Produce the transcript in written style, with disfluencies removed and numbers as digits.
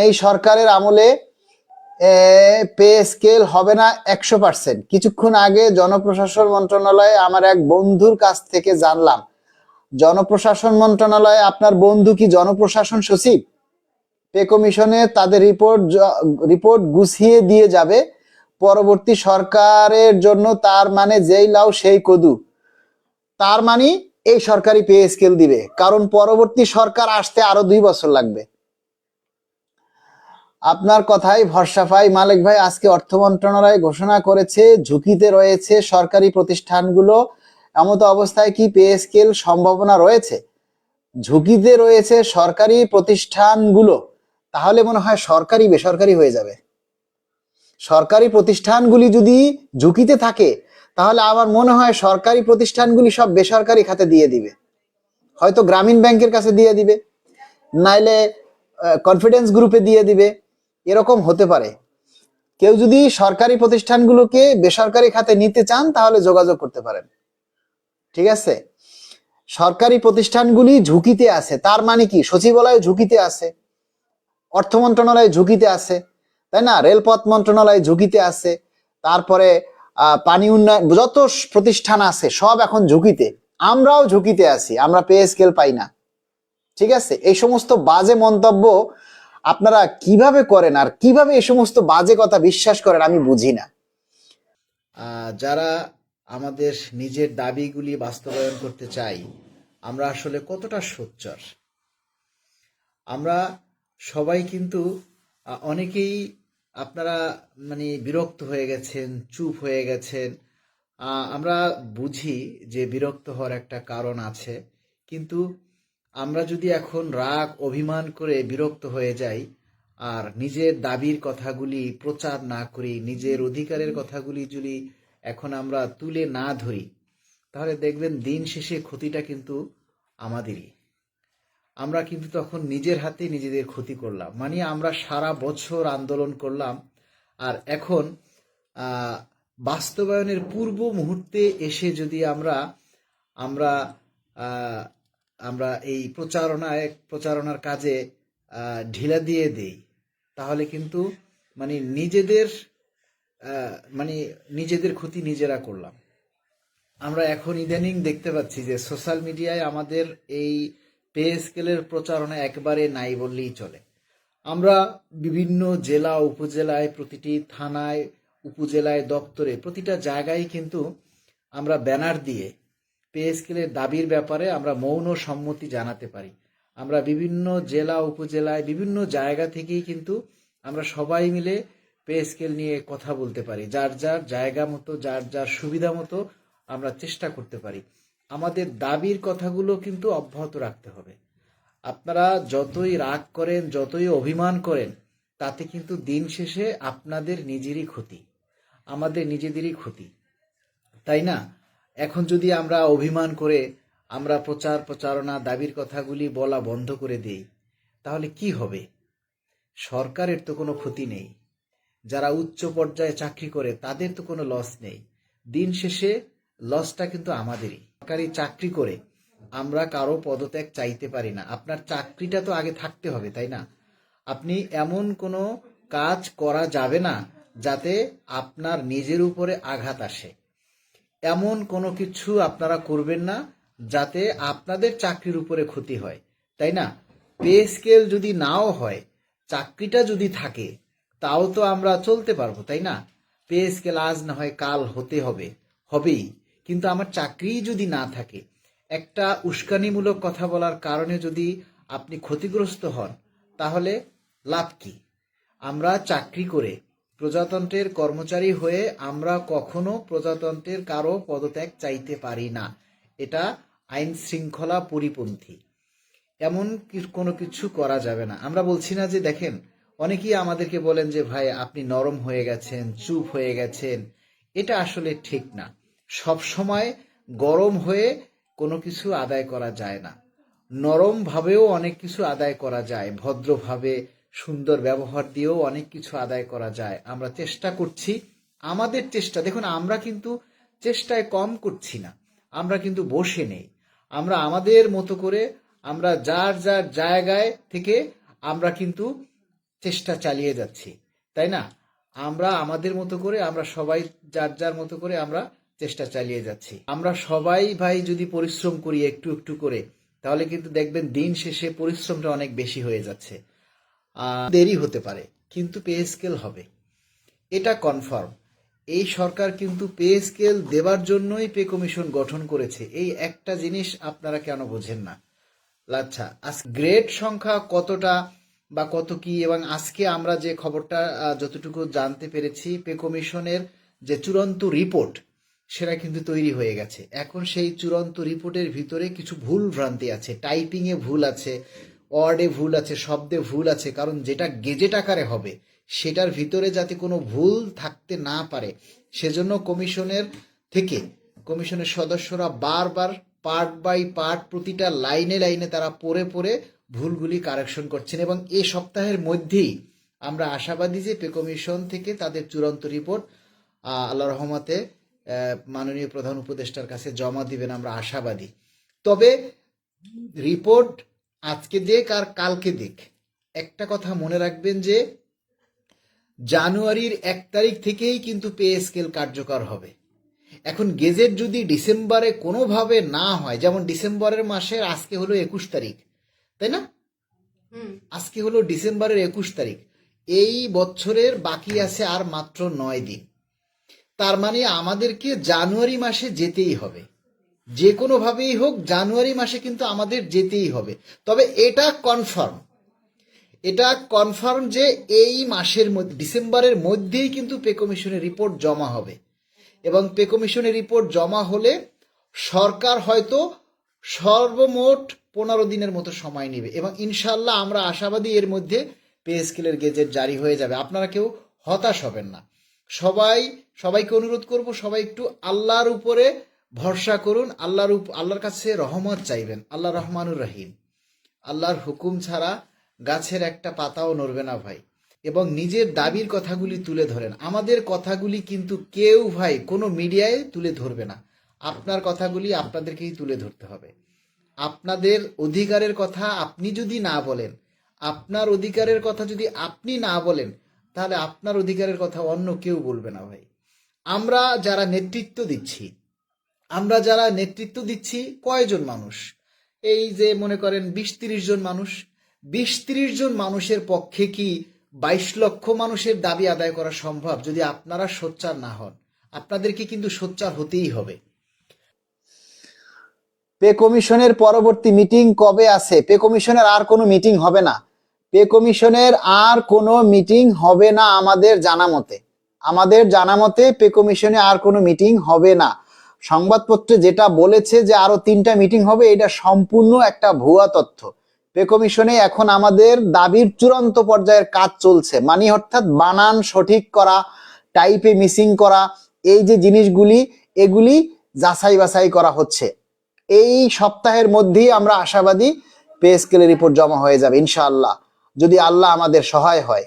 এই সরকারের আমলে পে স্কেল হবে না 100%। কিছুক্ষণ আগে জনপ্রশাসন মন্ত্রণালয়ে আমার এক বন্ধুর কাছ থেকে জানলাম, জনপ্রশাসন মন্ত্রণালয়ে আপনার বন্ধু কি জনপ্রশাসন সচিব? পে কমিশনে তাদের রিপোর্ট গুছিয়ে দিয়ে যাবে পরবর্তী সরকারের জন্য। তার মানে যেই লাউ সেই কদু, তার মানে এই সরকারি পে স্কেল দিবে, কারণ পরবর্তী সরকার আসতে আরো 2 বছর লাগবে। আপনার কথাই ভরসা পাই মালিক ভাই। আজকে অর্থ মন্ত্রণালয় ঘোষণা করেছে ঝুঁকিতে রয়েছে সরকারি প্রতিষ্ঠানগুলো। এমত অবস্থায় কি পে স্কেল সম্ভাবনা রয়েছে? ঝুঁকিতে রয়েছে সরকারি প্রতিষ্ঠানগুলো, তাহলে মনে হয় সরকারি বেসরকারি হয়ে যাবে। সরকারি প্রতিষ্ঠানগুলি যদি ঝুঁকিতে থাকে তাহলে আমার মনে হয় সরকারি প্রতিষ্ঠানগুলি সব বেসরকারি খাতে দিয়ে দিবে, হয়তো গ্রামীণ ব্যাংকের কাছে দিয়ে দিবে, নাইলে কনফিডেন্স গ্রুপে দিয়ে দিবে, এরকম হতে পারে। কেউ যদি সরকারি প্রতিষ্ঠানগুলোকে বেসরকারি খাতে নিতে চান তাহলে যোগাযোগ করতে পারেন। ঠিক আছে, সরকারি প্রতিষ্ঠানগুলি ঝুঁকিতে আছে, তার মানে কি সচিবালয় ঝুঁকিতে আছে, অর্থ মন্ত্রণালয় ঝুঁকিতে আছে, তাই না? রেলপথ মন্ত্রণালয় ঝুঁকিতে আছে, তারপরে পানি উন্নয়ন, যত প্রতিষ্ঠান আছে সব এখন ঝুঁকিতে। আমরাও ঝুঁকিতে আছি, আমরা পে স্কেল পাই না। ঠিক আছে, এই সমস্ত বাজে মন্তব্য আপনারা কিভাবে করেন আর কিভাবে এই সমস্ত বাজে কথা বিশ্বাস করেন আমি বুঝি না। যারা আমাদের নিজের দাবিগুলি বাস্তবায়ন করতে চাই, আমরা আসলে কতটা সোচ্চার। আমরা সবাই কিন্তু অনেকেই আপনারা বিরক্ত হয়ে গেছেন, চুপ হয়ে গেছেন। আমরা বুঝি যে বিরক্ত হওয়ার একটা কারণ আছে, কিন্তু আমরা যদি এখন রাগ অভিমান করে বিরক্ত হয়ে যাই আর নিজের দাবির কথাগুলি প্রচার না করি, নিজের অধিকারের কথাগুলি যদি এখন আমরা তুলে না ধরি, তাহলে দেখবেন দিন শেষে ক্ষতিটা কিন্তু আমাদেরই। আমরা কিন্তু তখন নিজের হাতে নিজেদের ক্ষতি করলাম। আমরা সারা বছর আন্দোলন করলাম, আর এখন বাস্তবায়নের পূর্ব মুহূর্তে এসে যদি আমরা আমরা এই প্রচারণার কাজে ঢিলা দিয়ে দেই, তাহলে কিন্তু নিজেদের নিজেদের ক্ষতি নিজেরা করলাম। আমরা এখন ইদানিং দেখতে পাচ্ছি যে সোশ্যাল মিডিয়ায় আমাদের এই পে স্কেলের প্রচারণা একবারে নাই বললেই চলে। আমরা বিভিন্ন জেলা উপজেলায়, প্রতিটি থানায়, উপজেলায়, দপ্তরে, প্রতিটা জায়গায় কিন্তু আমরা ব্যানার দিয়ে পে স্কেলের দাবির ব্যাপারে আমরা মৌন সম্মতি জানাতে পারি। আমরা বিভিন্ন জেলা উপজেলায় বিভিন্ন জায়গা থেকেই কিন্তু আমরা সবাই মিলে পে স্কেল নিয়ে কথা বলতে পারি। যার যার জায়গা মতো, যার যার সুবিধা মতো আমরা চেষ্টা করতে পারি। আমাদের দাবির কথাগুলো কিন্তু অব্যাহত রাখতে হবে। আপনারা যতই রাগ করেন, যতই অভিমান করেন, তাতে কিন্তু দিন শেষে আপনাদের নিজেরই ক্ষতি, আমাদের নিজেদেরই ক্ষতি, তাই না? এখন যদি আমরা অভিমান করে আমরা প্রচারণা দাবির কথাগুলি বলা বন্ধ করে দেই, তাহলে কি হবে? সরকারের তো কোনো ক্ষতি নেই, যারা উচ্চ পর্যায়ে চাকরি করে তাদের তো কোনো লস নেই। দিন শেষে লসটা কিন্তু আমাদেরই। সরকারি চাকরি করে আমরা কারো পদত্যাগ চাইতে পারি না। আপনার চাকরিটা তো আগে থাকতে হবে, তাই না? আপনি এমন কোনো কাজ করা যাবে না যাতে আপনার নিজের উপরে আঘাত আসে। এমন কোনো কিছু আপনারা করবেন না যাতে আপনাদের চাকরির উপরে ক্ষতি হয়, তাই না? পে স্কেল যদি নাও হয়, চাকরিটা যদি থাকে, তাও তো আমরা চলতে পারবো, তাই না? পে স্কেল আজ না হয় কাল হবেই, কিন্তু আমার চাকরিই যদি না থাকে, একটা উস্কানিমূলক কথা বলার কারণে যদি আপনি ক্ষতিগ্রস্ত হন, তাহলে লাভ কি? আমরা চাকরি করে প্রজাতন্ত্রের কর্মচারী হয়ে আমরা কখনো প্রজাতন্ত্রের কারো পদত্যাগ চাইতে পারি না। এটা আইন শৃঙ্খলা পরিপন্থী, এমন কোনো কিছু করা যাবে না। আমরা বলছি না যে, দেখেন, অনেকেই আমাদেরকে বলেন যে ভাই আপনি নরম হয়ে গেছেন, চুপ হয়ে গেছেন। এটা আসলে ঠিক না। সব সময় গরম হয়ে কোনো কিছু আদায় করা যায় না। নরম ভাবেও অনেক কিছু আদায় করা যায়, ভদ্রভাবে সুন্দর ব্যবহার দিয়েও অনেক কিছু আদায় করা যায়। আমরা চেষ্টা করছি, আমাদের চেষ্টা দেখুন, আমরা কিন্তু চেষ্টায় কম করছি না, আমরা কিন্তু বসে নেই। আমরা আমাদের মতো করে আমরা যার যার জায়গায় থেকে আমরা কিন্তু চেষ্টা চালিয়ে যাচ্ছি, তাই না? আমরা আমাদের মতো করে, আমরা সবাই যার যার মতো করে আমরা চেষ্টা চালিয়ে যাচ্ছি। আমরা সবাই ভাই যদি পরিশ্রম করি একটু একটু করে, তাহলে কিন্তু দেখবেন দিন শেষে পরিশ্রমটা অনেক বেশি হয়ে যাচ্ছে। দেরি হতে পারে, কিন্তু পে স্কেল হবে, এটা কনফার্ম। এই সরকার কিন্তু পে স্কেল দেওয়ার জন্যই পে কমিশন গঠন করেছে। এই একটা জিনিস আপনারা কেন বোঝেন না? আচ্ছা, গ্রেড সংখ্যা কতটা বা কত কি, এবং আজকে আমরা যে খবরটা যতটুকু জানতে পেরেছি, পে কমিশনের যে চূড়ান্ত রিপোর্ট সেটা কিন্তু তৈরি হয়ে গেছে। এখন সেই চূড়ান্ত রিপোর্টের ভিতরে কিছু ভুল ভ্রান্তি আছে, টাইপিংয়ে ভুল আছে, ওয়ার্ডে ভুল আছে, শব্দে ভুল আছে, কারণ যেটা গেজেট আকারে হবে সেটার ভিতরে যাতে কোনো ভুল থাকতে না পারে, সেজন্য কমিশনের সদস্যরা বারবার পার্ট বাই পার্ট প্রতিটা লাইনে লাইনে তারা পড়ে পড়ে ভুলগুলি কারেকশন করছেন। এবং এই সপ্তাহের মধ্যেই আমরা আশাবাদী যে পে কমিশন থেকে তাদের চূড়ান্ত রিপোর্ট আল্লাহ রহমতে মাননীয় প্রধান উপদেষ্টার কাছে জমা দিবেন, আমরা আশাবাদী। তবে রিপোর্ট আজকে দিক আর কালকে দিক, একটা কথা মনে রাখবেন যে জানুয়ারির 1 তারিখ থেকেই কিন্তু পে স্কেল কার্যকর হবে। এখন গেজেট যদি ডিসেম্বরে কোনোভাবে না হয়, যেমন ডিসেম্বরের মাসের আজকে হলো 21 তারিখ, তাই না? আজকে হলো ডিসেম্বরের 21 তারিখ, এই বছরের বাকি আছে আর মাত্র 9 দিন। তার মানে আমাদেরকে জানুয়ারি মাসে যেতেই হবে, যে কোনোভাবেই হোক জানুয়ারি মাসে কিন্তু আমাদের যেতেই হবে। তবে এটা কনফার্ম যে এই মাসের মধ্যে, ডিসেম্বরের মধ্যেই কিন্তু পে কমিশনের রিপোর্ট জমা হবে। এবং পে কমিশনের রিপোর্ট জমা হলে সরকার হয়তো সর্বমোট 15 দিনের মতো সময় নেবে, এবং ইনশাল্লাহ আমরা আশাবাদী এর মধ্যে পে স্কেলের গেজেট জারি হয়ে যাবে। আপনারা কেউ হতাশ হবেন না। সবাইকে অনুরোধ করব, সবাই একটু আল্লাহর উপরে ভরসা করুন, আল্লাহর কাছে রহমত চাইবেন। আল্লাহ রহমানুর রহিম, আল্লাহর হুকুম ছাড়া গাছের একটা পাতাও নড়বে না ভাই। এবং নিজের দাবির কথাগুলি তুলে ধরেন। আমাদের কথাগুলি কিন্তু কেউ ভাই কোনো মিডিয়ায় তুলে ধরবে না, আপনার কথাগুলি আপনাদেরকেই তুলে ধরতে হবে। আপনাদের অধিকারের কথা আপনি যদি না বলেন, আপনার অধিকারের কথা যদি আপনি না বলেন, তাহলে আপনার অধিকারের কথা অন্য কেউ বলবে না ভাই। আমরা যারা নেতৃত্ব দিচ্ছি কয়জন মানুষ? এই যে মনে করেন 20-30 জন মানুষ, 20-30 জন মানুষের পক্ষে কি 22 লক্ষ মানুষের দাবি আদায় করা সম্ভব? যদি আপনারা সোচ্চার না হন, আপনাদেরকে কিন্তু সোচ্চার হতেই হবে। পে কমিশনের পরবর্তী মিটিং কবে আছে? পে কমিশনের আর কোনো মিটিং হবে না। পে কমিশনের আর কোনো মিটিং হবে না আমাদের জানা মতে পে কমিশনে আর কোনো মিটিং হবে না। সংবাদপত্রে যেটা বলেছে যে আরো 3টা মিটিং হবে, এটা সম্পূর্ণ একটা ভুয়া তথ্য। পে কমিশনে এখন আমাদের দাবির চূড়ান্ত পর্যায়ের কাজ চলছে, মানে অর্থাৎ বানান সঠিক করা, টাইপে মিসিং করা, এই যে জিনিসগুলি, এগুলি যাচাই বাছাই করা হচ্ছে। এই সপ্তাহের মধ্যেই আমরা আশাবাদী পে স্কেলের রিপোর্ট জমা হয়ে যাবে ইনশাআল্লাহ, যদি আল্লাহ আমাদের সহায় হয়।